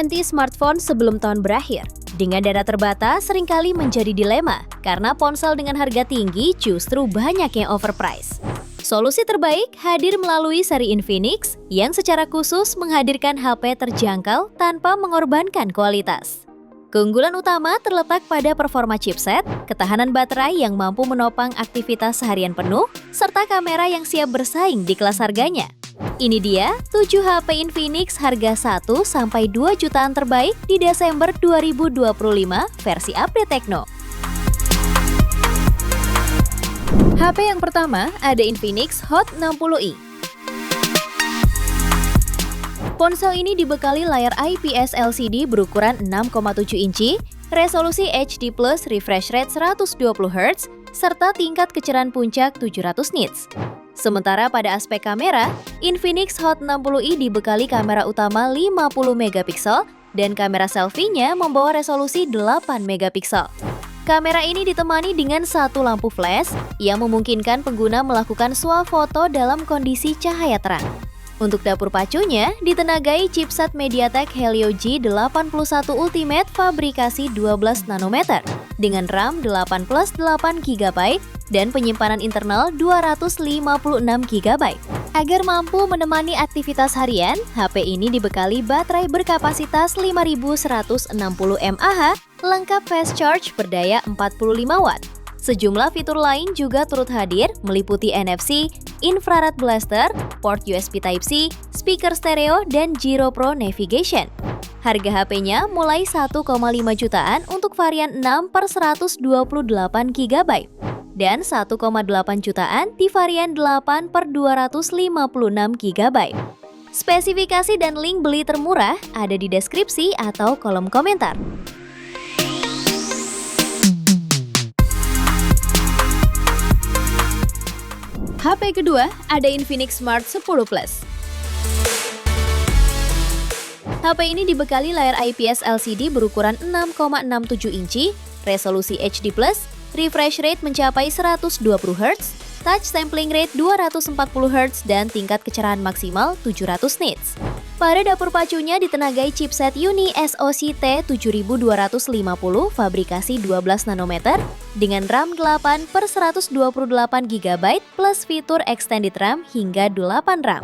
mengganti smartphone sebelum tahun berakhir. Dengan dana terbatas seringkali menjadi dilema karena ponsel dengan harga tinggi justru banyak yang overpriced. Solusi terbaik hadir melalui seri Infinix yang secara khusus menghadirkan HP terjangkau tanpa mengorbankan kualitas. Keunggulan utama terletak pada performa chipset, ketahanan baterai yang mampu menopang aktivitas seharian penuh, serta kamera yang siap bersaing di kelas harganya. Ini dia 7 HP Infinix harga 1-2 jutaan terbaik di Desember 2025 versi update Tecno. HP yang pertama ada Infinix Hot 60i. Ponsel ini dibekali layar IPS LCD berukuran 6,7 inci, resolusi HD+, refresh rate 120Hz, serta tingkat kecerahan puncak 700 nits. Sementara pada aspek kamera, Infinix Hot 60i dibekali kamera utama 50 megapiksel dan kamera selfie-nya membawa resolusi 8 megapiksel. Kamera ini ditemani dengan satu lampu flash yang memungkinkan pengguna melakukan swafoto dalam kondisi cahaya terang. Untuk dapur pacunya, ditenagai chipset MediaTek Helio G81 Ultimate fabrikasi 12 nanometer dengan RAM 8 plus 8 GB dan penyimpanan internal 256 GB. Agar mampu menemani aktivitas harian, HP ini dibekali baterai berkapasitas 5160 mAh, lengkap fast charge berdaya 45 watt. Sejumlah fitur lain juga turut hadir, meliputi NFC, infrared blaster, port USB Type-C, speaker stereo, dan Giro Pro Navigation. Harga HP-nya mulai 1,5 jutaan untuk varian 6/128 GB dan 1,8 jutaan di varian 8/256 GB. Spesifikasi dan link beli termurah ada di deskripsi atau kolom komentar. HP kedua ada Infinix Smart 10 Plus. HP ini dibekali layar IPS LCD berukuran 6,67 inci, resolusi HD+, refresh rate mencapai 120Hz, touch sampling rate 240Hz, dan tingkat kecerahan maksimal 700 nits. Pada dapur pacunya ditenagai chipset Uni SoC T7250 fabrikasi 12 nanometer dengan RAM 8/128 GB plus fitur extended RAM hingga 8 RAM.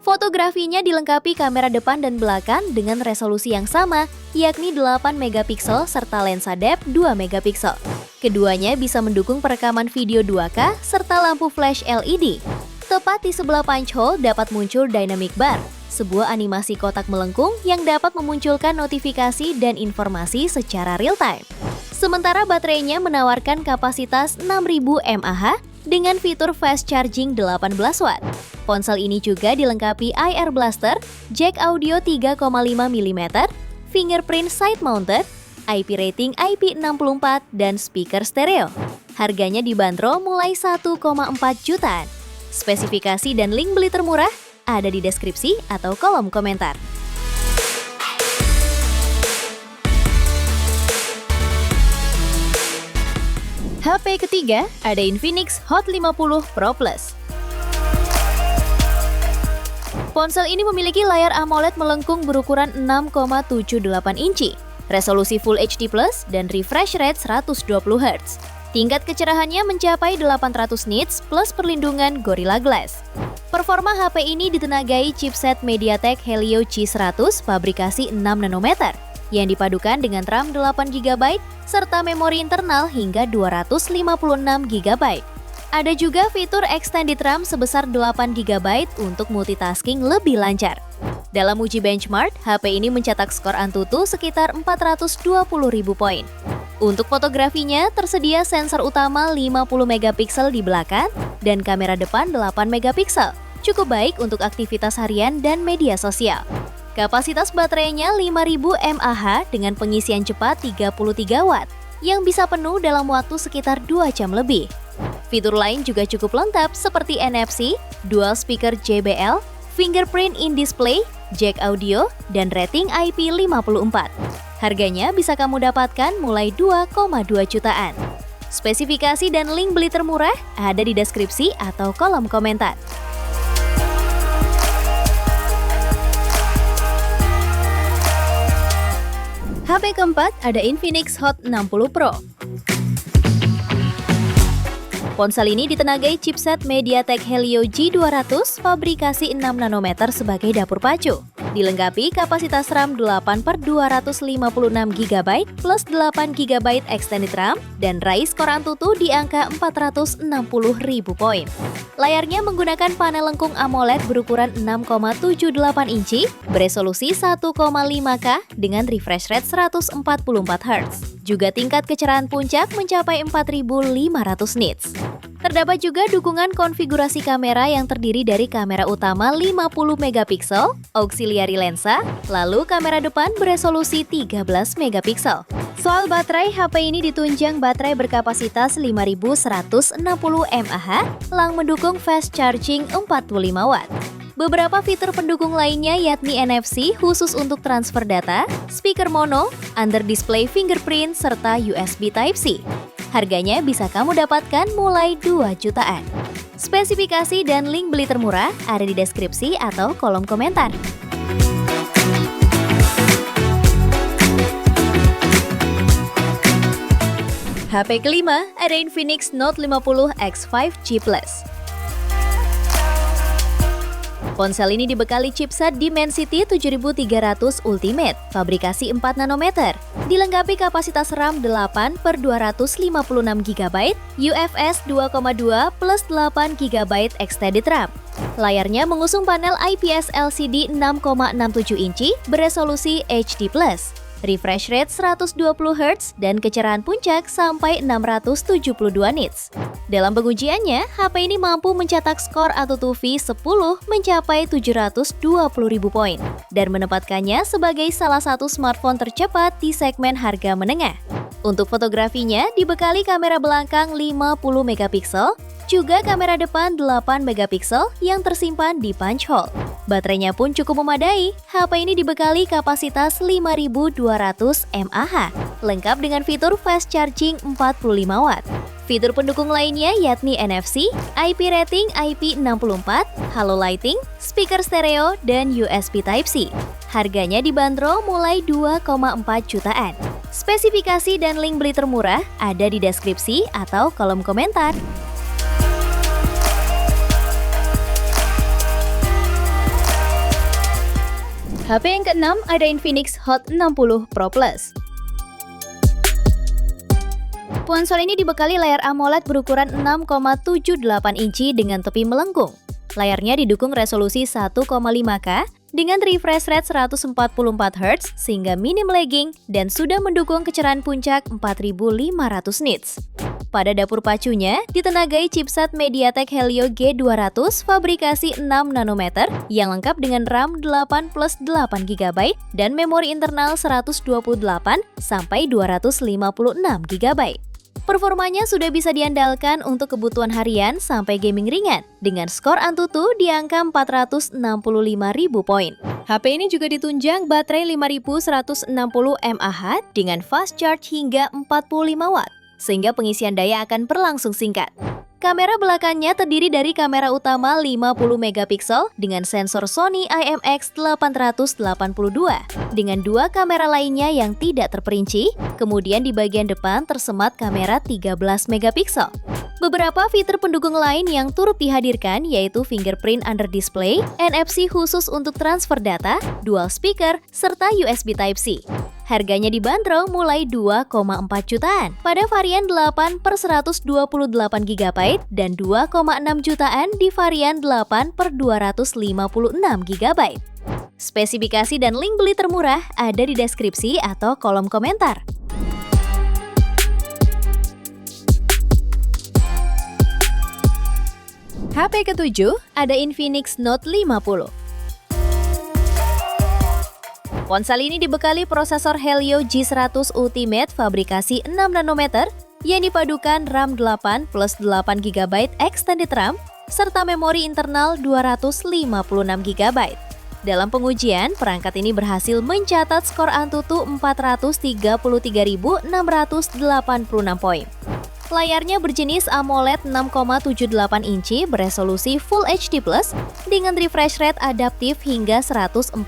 Fotografinya dilengkapi kamera depan dan belakang dengan resolusi yang sama, yakni 8 megapiksel serta lensa depth 2 megapiksel. Keduanya bisa mendukung perekaman video 2K serta lampu flash LED. Tepat di sebelah punch hole dapat muncul dynamic bar, sebuah animasi kotak melengkung yang dapat memunculkan notifikasi dan informasi secara real-time. Sementara baterainya menawarkan kapasitas 6000 mAh dengan fitur fast charging 18 watt. Ponsel ini juga dilengkapi IR blaster, jack audio 3,5 mm, fingerprint side mounted, IP rating IP64, dan speaker stereo. Harganya dibanderol mulai 1,4 jutaan. Spesifikasi dan link beli termurah ada di deskripsi atau kolom komentar. HP ketiga ada Infinix Hot 50 Pro Plus. Ponsel ini memiliki layar AMOLED melengkung berukuran 6,78 inci, resolusi Full HD+, dan refresh rate 120Hz. Tingkat kecerahannya mencapai 800 nits plus perlindungan Gorilla Glass. Performa HP ini ditenagai chipset MediaTek Helio G100 fabrikasi 6 nanometer yang dipadukan dengan RAM 8 GB serta memori internal hingga 256 GB. Ada juga fitur extended RAM sebesar 8 GB untuk multitasking lebih lancar. Dalam uji benchmark, HP ini mencetak skor Antutu sekitar 420.000 poin. Untuk fotografinya, tersedia sensor utama 50 megapiksel di belakang dan kamera depan 8 megapiksel. Cukup baik untuk aktivitas harian dan media sosial. Kapasitas baterainya 5000 mAh dengan pengisian cepat 33 watt yang bisa penuh dalam waktu sekitar 2 jam lebih. Fitur lain juga cukup lengkap seperti NFC, dual speaker JBL, fingerprint in display, jack audio, dan rating IP54. Harganya bisa kamu dapatkan mulai 2,2 jutaan. Spesifikasi dan link beli termurah ada di deskripsi atau kolom komentar. HP keempat ada Infinix Hot 60 Pro. Ponsel ini ditenagai chipset MediaTek Helio G200 fabrikasi 6 nanometer sebagai dapur pacu. Dilengkapi kapasitas RAM 8/256 GB plus 8 GB extended RAM dan raih skor Antutu di angka 460.000 poin. Layarnya menggunakan panel lengkung AMOLED berukuran 6,78 inci beresolusi 1,5K dengan refresh rate 144 Hz. Juga tingkat kecerahan puncak mencapai 4.500 nits. Terdapat juga dukungan konfigurasi kamera yang terdiri dari kamera utama 50 megapiksel, auxiliary lensa, lalu kamera depan beresolusi 13 megapiksel. Soal baterai, HP ini ditunjang baterai berkapasitas 5160 mAh, lang mendukung fast charging 45 Watt. Beberapa fitur pendukung lainnya yakni NFC khusus untuk transfer data, speaker mono, under display fingerprint, serta USB Type-C. Harganya bisa kamu dapatkan mulai 2 jutaan. Spesifikasi dan link beli termurah ada di deskripsi atau kolom komentar. HP kelima ada Infinix Note 50 X 5G Plus. Ponsel ini dibekali chipset Dimensity 7300 Ultimate, fabrikasi 4 nanometer. Dilengkapi kapasitas RAM 8/256 GB, UFS 2,2 plus 8 GB extended RAM. Layarnya mengusung panel IPS LCD 6,67 inci beresolusi HD+. Refresh rate 120 Hz dan kecerahan puncak sampai 672 nits. Dalam pengujiannya, HP ini mampu mencetak skor Antutu V10 mencapai 720.000 poin dan menempatkannya sebagai salah satu smartphone tercepat di segmen harga menengah. Untuk fotografinya dibekali kamera belakang 50 megapiksel, juga kamera depan 8 megapiksel yang tersimpan di punch hole. Baterainya pun cukup memadai, HP ini dibekali kapasitas 5200 mAh, lengkap dengan fitur fast charging 45 Watt. Fitur pendukung lainnya yakni NFC, IP rating IP64, halo lighting, speaker stereo, dan USB Type-C. Harganya dibanderol mulai 2,4 jutaan. Spesifikasi dan link beli termurah ada di deskripsi atau kolom komentar. HP yang keenam ada Infinix Hot 60 Pro Plus. Ponsel ini dibekali layar AMOLED berukuran 6,78 inci dengan tepi melengkung. Layarnya didukung resolusi 1,5K dengan refresh rate 144 Hz sehingga minim lagging dan sudah mendukung kecerahan puncak 4.500 nits. Pada dapur pacunya, ditenagai chipset MediaTek Helio G200 fabrikasi 6 nanometer yang lengkap dengan RAM 8 plus 8 GB dan memori internal 128 sampai 256 GB. Performanya sudah bisa diandalkan untuk kebutuhan harian sampai gaming ringan dengan skor Antutu di angka 465.000 poin. HP ini juga ditunjang baterai 5160 mAh dengan fast charge hingga 45 Watt, sehingga pengisian daya akan berlangsung singkat. Kamera belakangnya terdiri dari kamera utama 50 megapiksel dengan sensor Sony IMX882 dengan dua kamera lainnya yang tidak terperinci, kemudian di bagian depan tersemat kamera 13 megapiksel. Beberapa fitur pendukung lain yang turut dihadirkan yaitu fingerprint under display, NFC khusus untuk transfer data, dual speaker, serta USB Type-C. Harganya dibanderol mulai 2,4 jutaan pada varian 8/128 GB dan 2,6 jutaan di varian 8/256 GB. Spesifikasi dan link beli termurah ada di deskripsi atau kolom komentar. HP ketujuh ada Infinix Note 50. Ponsel ini dibekali prosesor Helio G100 Ultimate fabrikasi 6 nanometer yang dipadukan RAM 8 plus 8 GB extended RAM serta memori internal 256 GB. Dalam pengujian, perangkat ini berhasil mencatat skor Antutu 433.686 poin. Layarnya berjenis AMOLED 6,78 inci beresolusi Full HD+ dengan refresh rate adaptif hingga 144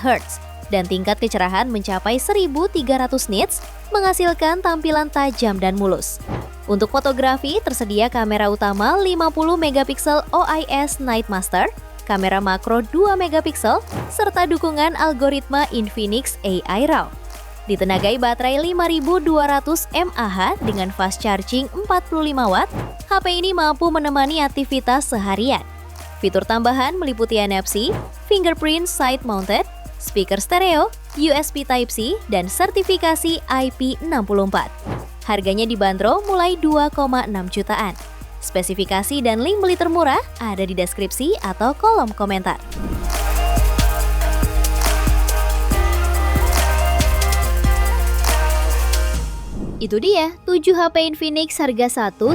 Hz. dan tingkat kecerahan mencapai 1300 nits, menghasilkan tampilan tajam dan mulus. Untuk fotografi, tersedia kamera utama 50 megapiksel OIS Night Master, kamera makro 2 megapiksel, serta dukungan algoritma Infinix AI RAW. Ditenagai baterai 5200 mAh dengan fast charging 45 watt, HP ini mampu menemani aktivitas seharian. Fitur tambahan meliputi NFC, fingerprint side mounted, speaker stereo, USB Type-C, dan sertifikasi IP64. Harganya dibanderol mulai 2,6 jutaan. Spesifikasi dan link beli termurah ada di deskripsi atau kolom komentar. Itu dia 7 HP Infinix harga 1-2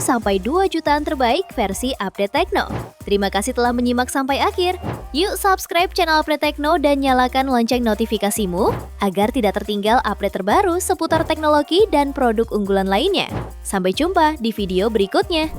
jutaan terbaik versi Update Tekno. Terima kasih telah menyimak sampai akhir. Yuk subscribe channel Update Tekno dan nyalakan lonceng notifikasimu agar tidak tertinggal update terbaru seputar teknologi dan produk unggulan lainnya. Sampai jumpa di video berikutnya.